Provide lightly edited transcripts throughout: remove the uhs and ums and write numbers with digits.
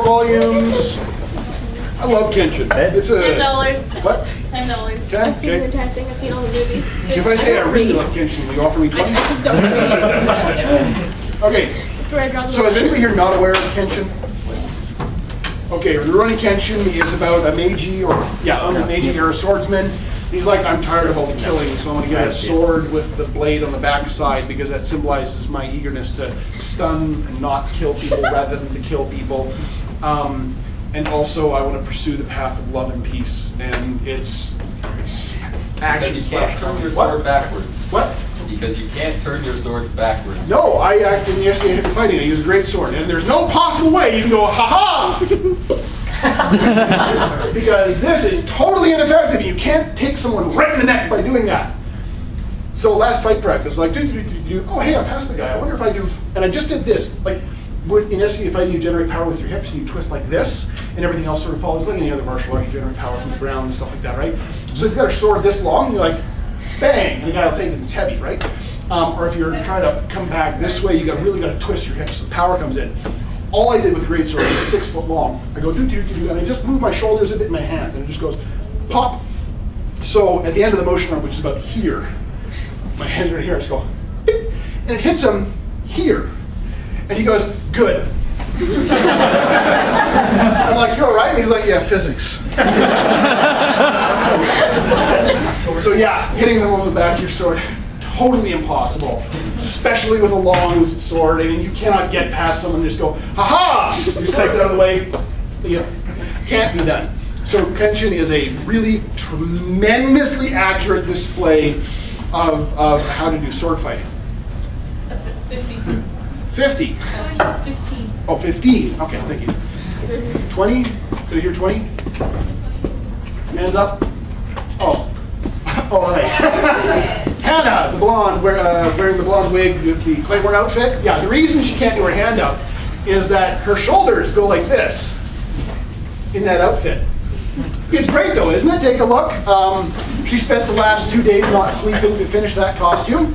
volumes. I love Kenshin. It's a $10. what? $10. 10? I've seen the entire thing. I've seen all the movies. If I say I really love Kenshin, will you offer me 20? I just don't read. Okay. That's where I draw the So is line. anybody here not aware of Kenshin? Okay, running Kenshin is about a Meiji or a Meiji or a swordsman. He's like, I'm tired of all the killing, so I'm going to get a sword with the blade on the backside because that symbolizes my eagerness to stun and not kill people rather than to kill people. And also, I want to pursue the path of love and peace. And it's action. Because you can't turn your sword backwards. What? Because you can't turn your swords backwards. No, in the SDA Heavy Fighting, I use a great sword, and there's no possible way you can go, ha-ha! Because this is totally ineffective. You can't take someone right in the neck by doing that. So last fight practice, like, oh, hey, I passed the guy. I wonder if I do, and I just did this. Like, in SDA Fighting, you generate power with your hips, and you twist like this, and everything else sort of follows. Like any other martial art, you generate power from the ground and stuff like that, right? So if you've got a sword this long, you're like, bang, and the guy will think that it's heavy, right? Or if you're trying to come back this way, you really got to twist your hips so the power comes in. All I did with the greatsword was 6 foot long. I go and I just move my shoulders a bit in my hands, and it just goes pop. So at the end of the motion arm, which is about here, my hands are here, I just go, beep, and it hits him here. And he goes, good. I'm like, you're all right? And he's like, yeah, physics. So yeah, hitting them over the back of your sword, totally impossible. Especially with a long sword. I mean, you cannot get past someone and just go, ha-ha! Your legs out of the way. You can't be done. So Kenshin is a really tremendously accurate display of how to do sword fighting. 50. 50. 15. Oh, 15. Okay, thank you. 20? Did I hear 20? Hands up. Oh. Oh, right. Hannah, the blonde, wearing the blonde wig with the Claymore outfit. Yeah, the reason she can't do her hand up is that her shoulders go like this in that outfit. It's great though, isn't it? Take a look. She spent the last 2 days not sleeping to finish that costume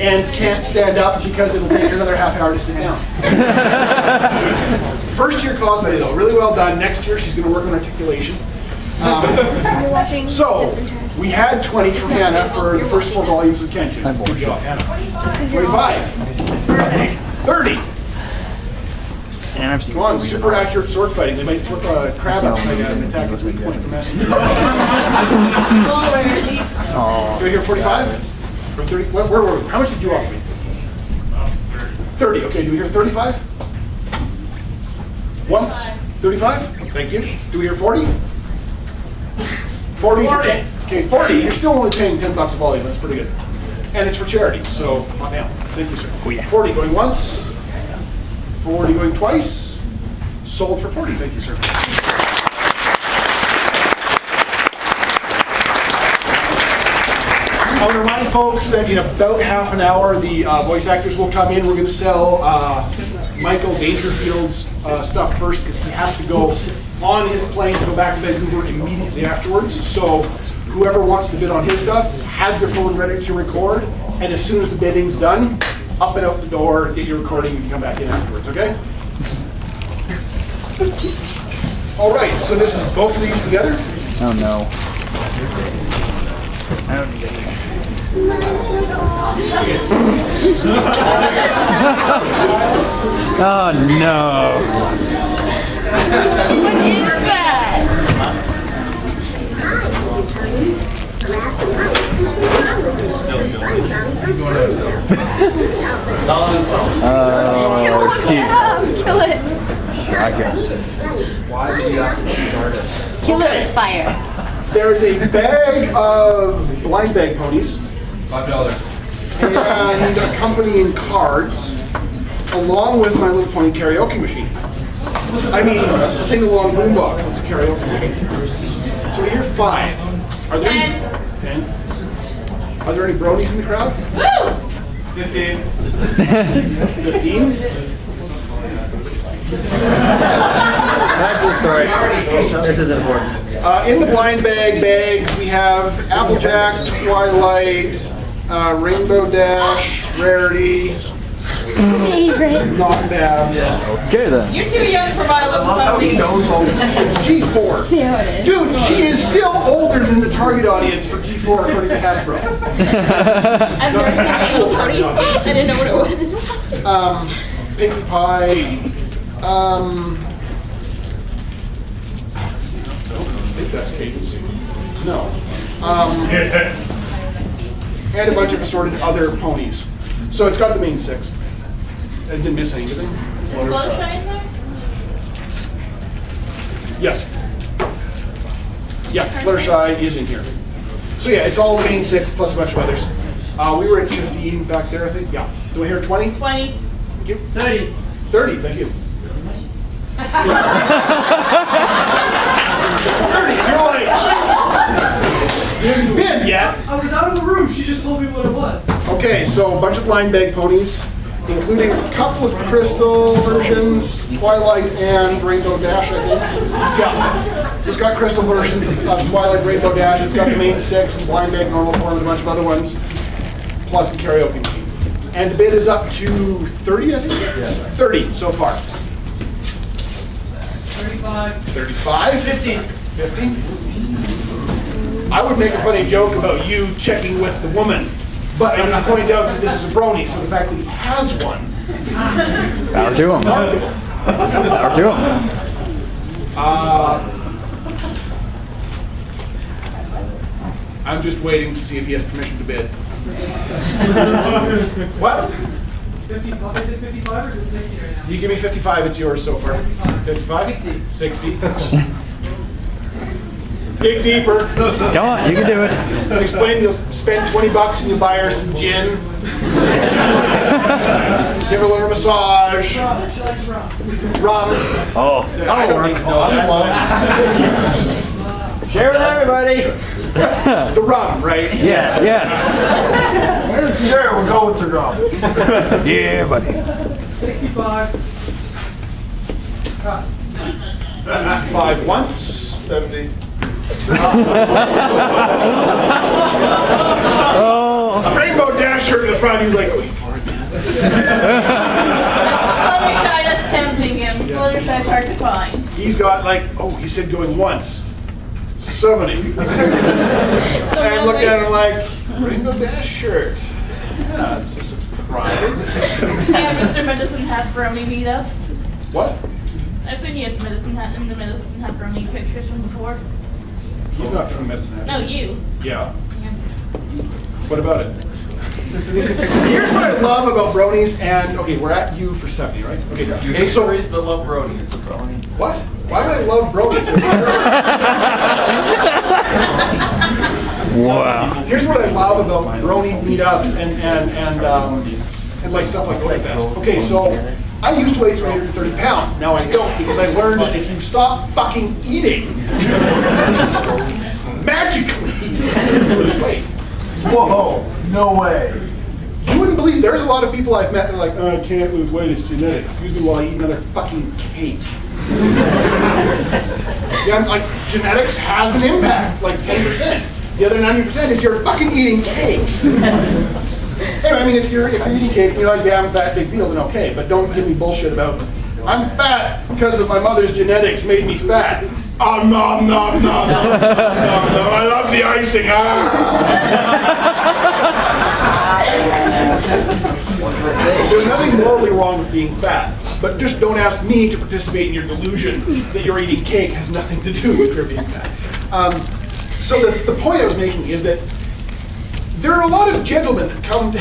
and can't stand up because it'll take her another half hour to sit down. First year cosplay though, really well done. Next year she's going to work on articulation. You're watching So, this entire we had 20 from Hannah for the first 4 volumes of Kenshin. Good job, Hannah. 25. 30. And I've seen Come on, super accurate sword fighting. They might flip a crab upside down and attack its weak point from Massachusetts. Do we hear 45? Or 30? Where were we? How much did you offer me? 30. Okay, do we hear 35? Once? 35? Thank you. Do we hear 40? 40 for 10. Okay, 40. You're still only paying $10 a volume. That's pretty good. And it's for charity, so on down. Thank you, sir. Oh, yeah. 40 going once. 40 going twice. Sold for 40. Thank you, sir. I want to remind folks that in about half an hour, the voice actors will come in. We're going to sell Michael Dangerfield's stuff first because he has to go on his plane to go back to Vancouver immediately afterwards. So whoever wants to bid on his stuff, have your phone ready to record. And as soon as the bidding's done, up and out the door, get your recording, and come back in afterwards, okay? All right, so this is both of these together. Oh no. I don't need it. Oh no. What is that? Oh, shoot. Kill it. Shotgun. Why do you have to start us? Kill it with fire. There's a bag of blind bag ponies $5. and accompanying cards, along with My Little Pony karaoke machine. I mean, sing-along boombox. It's a karaoke machine. So we hear 5. Are there any? 10. Are there any bronies in the crowd? Woo! 15. 15? Back to the story. This is important. In the blind bag bags, we have Applejack, Twilight, Rainbow Dash, Rarity, Favorite. not bad. Okay then. You're too young for My Little Pony. target audience for G4 according to Hasbro. I've never seen a little pony. I didn't know what it was until last time. Pinkie Pie. I think that's Agency. No. And a bunch of assorted other ponies. So it's got the main 6. I didn't miss anything. Is Fluttershy in there? Yes. Yeah, Fluttershy is in here. So yeah, it's all the main 6 plus a bunch of others. We were at 15 back there, I think. Yeah. Do I hear 20? 20. Thank you. 30. 30, thank you. 30, you're like, you haven't been yet. I was out of the room. She just told me what it was. Okay, so a bunch of blind bag ponies, including a couple of crystal versions, Twilight and Rainbow Dash, I think. Yeah. So it's got crystal versions of Twilight, Rainbow Dash. It's got the main 6 and blind bag normal form and a bunch of other ones, plus the karaoke machine. And the bid is up to 30, I think? Yeah. 30 so far. 35. 35? 15. 50? I would make a funny joke about you checking with the woman, but I'm not pointing out that this is a brony, so the fact that he has one. Power to him. Power to him. I'm just waiting to see if he has permission to bid. What? 55. Is it 55 or is it 60 right now? You give me 55, it's yours so far. 55? 60. 60. Dig deeper. Come on, you can do it. Explain you'll spend 20 bucks and you'll buy her some gin. Give her a little massage. She likes rum. Rum. Oh, I don't even know that. share with everybody. The rum, right? Yes, yes. Sure, we'll go with the rum. Yeah, buddy. 65. 65 once. 70. Oh. A Rainbow Dash shirt in the front, he's like, oh, you farted, man. Fluttershy, that's tempting him. Fluttershy's hard to find. He's got like, oh, he said going once. So many. I look at him like, Rainbow Dash shirt. Yeah, it's a surprise. Yeah, Mr. Medicine Hat Brony meetup. What? I've seen you as Medicine Hat in the Medicine Hat Brony pictures from before. He's not from Medicine Hat. No, you. Yeah. Yeah. What about it? Here's what I love about bronies, and okay, we're at you for 70, right? Okay, You hate stories that love brony. It's a brony. what? Why would I love bronies? Wow. Here's what I love about brony meetups and like stuff like Otafest. Okay, so I used to weigh 330 pounds. Now I don't because I learned that if you stop fucking eating, magically you lose weight. Whoa, no way. You wouldn't believe there's a lot of people I've met that are like, oh, I can't lose weight, it's genetics. Excuse me while I eat another fucking cake. Yeah, I'm like, genetics has an impact, like 10%. The other 90% is you're fucking eating cake. Anyway, I mean, if you're eating cake and you're like, yeah, I'm fat, big deal, then okay. But don't give me bullshit about, I'm fat because of my mother's genetics made me fat. Oh, no, no, no, no, no, no, I love the icing. There's nothing morally wrong with being fat, but just don't ask me to participate in your delusion that you're eating cake has nothing to do with your being fat. So the point I was making is that there are a lot of gentlemen that come,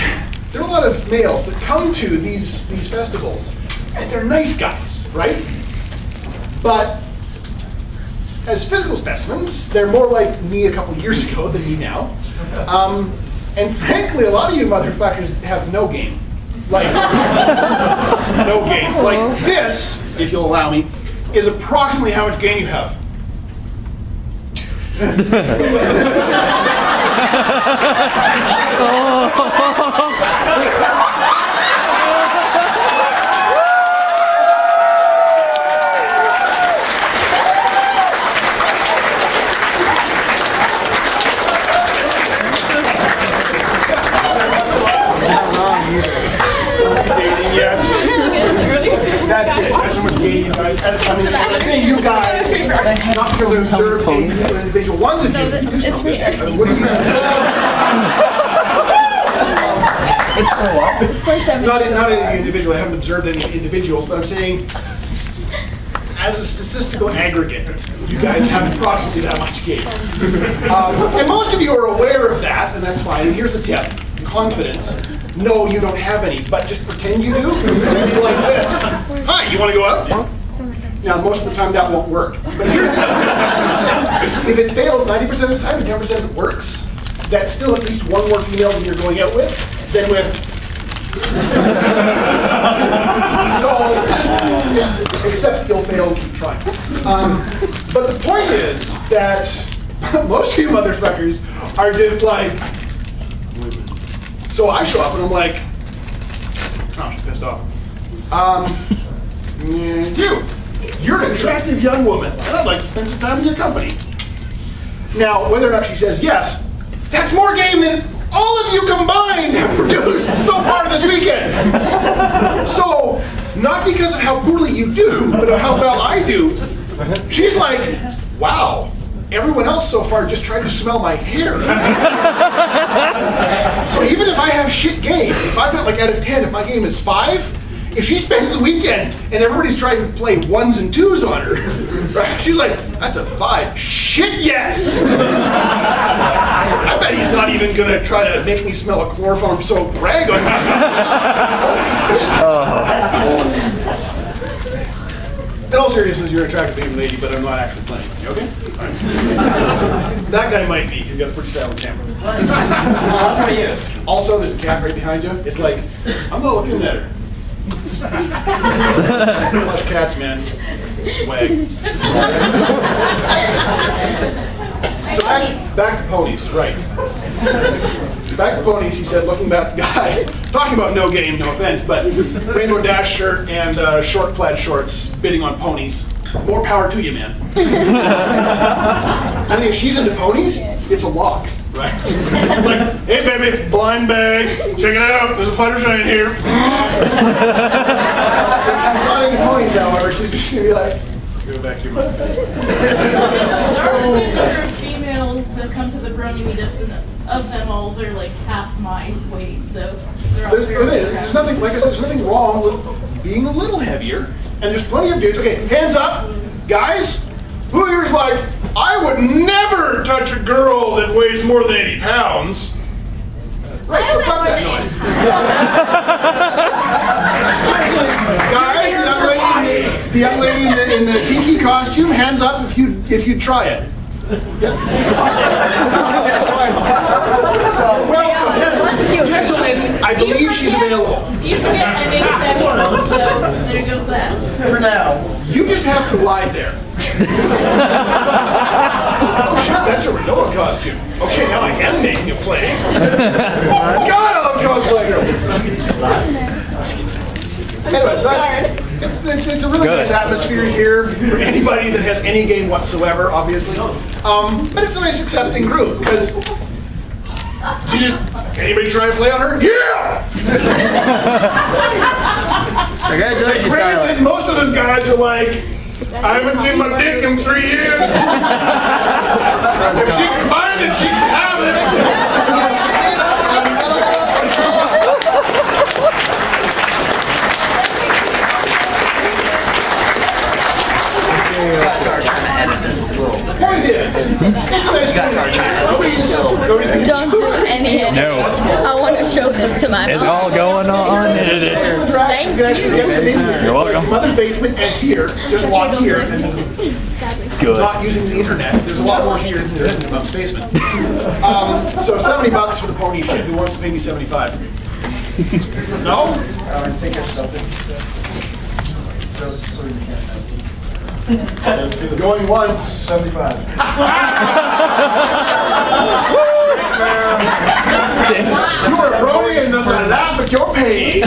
there are a lot of males that come to these festivals, and they're nice guys, right? But as physical specimens, they're more like me a couple years ago than me now. And frankly, a lot of you motherfuckers have no game. Like, no game. Like this, if you'll allow me, is approximately how much gain you have. That's it. That's how much gain you guys have. I mean, I say you guys, Not because I observed any individual ones of you. it's for What do you It's for what? For 70. Not any individual. I haven't observed any individuals, but I'm saying, as a statistical aggregate, you guys have approximately that much game. And most of you are aware of that, and that's fine. And here's the tip: confidence. No, you don't have any, but just pretend you do. And be like this. Hi, you want to go out? Now, most of the time that won't work. But here's the if it fails 90% of the time and 10% of it works, that's still at least one more female than you're going out with than with. So, except you'll fail and keep trying. But the point is that most of you motherfuckers are just like. So I show up and I'm like, oh, she's pissed off. You're an attractive young woman, and I'd like to spend some time in your company. Now, whether or not she says yes, that's more game than all of you combined have produced so far this weekend. So, not because of how poorly you do, but of how well I do, she's like, wow, everyone else so far just tried to smell my hair. So even if I have shit game, if I've got like out of 10, if my game is 5, if she spends the weekend and everybody's trying to play 1s and 2s on her, right? She's like, that's a 5. Shit, yes! I bet he's not even gonna try to make me smell a chloroform soaked rag on something. In all seriousness, you're an attractive young lady, but I'm not actually playing. You okay? All right. That guy might be. He's got a pretty stylish camera. How are you? Also, there's a cat right behind you. It's like, I'm not looking at her. Flush cats, man. Swag. So back to ponies, right. Back to ponies, he said, looking back at the guy, talking about no game, no offense, but rainbow dash shirt and short plaid shorts, bidding on ponies. More power to you, man. I mean, if she's into ponies, it's a lock, right? Like, hey baby, blind bag, check it out, there's a Fluttershy in here. If she's not into ponies, however, she's just gonna be like, go back to your mother. There are females that come to the brony meetups, and of them all, they're like half my weight, so they're all very There's nothing, like I said, there's nothing wrong with being a little heavier, and there's plenty of dudes. Okay, hands up, guys. Who here's like, I would never touch a girl that weighs more than 80 pounds. Right, so fuck that noise. Guys, the young lady in the tiki costume, hands up if you try it. Yeah. Welcome, gentlemen. I believe she's available. You forget I make that one, so there goes that. For now. You just have to lie there. Oh shit, that's a Renoa costume. Okay, now I am making a play. God, I love cosplay girl. Anyway, so it's a really nice atmosphere here for anybody that has any game whatsoever, obviously. But it's a nice accepting group because anybody try to play on her? Yeah! Congratulations, Granted, Tyler. most of those guys are like, I haven't seen my dick in 3 years. If she can find it, she can have it. Guys are trying to edit this a little. The point is, it's a nice Guys are trying to Don't do any of it. No. I want to show this to my It's mom. all going on. Edited. Thank Get some in here. You're welcome. Mother's basement and here. There's a lot here. And Good. not using the internet. There's a lot more here than there is in Mom's basement. So $70 for the pony shit. Who wants to pay me 75? No? I think it's something. Just so you can't have it. Going once. 75. You are brony and does not laugh at your pay.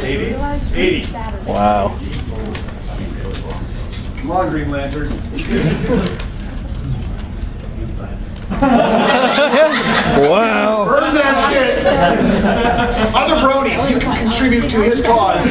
80? 80. Wow. Come on, Green Lantern. Wow. Burn that shit. Other bronies, you can contribute to his cause.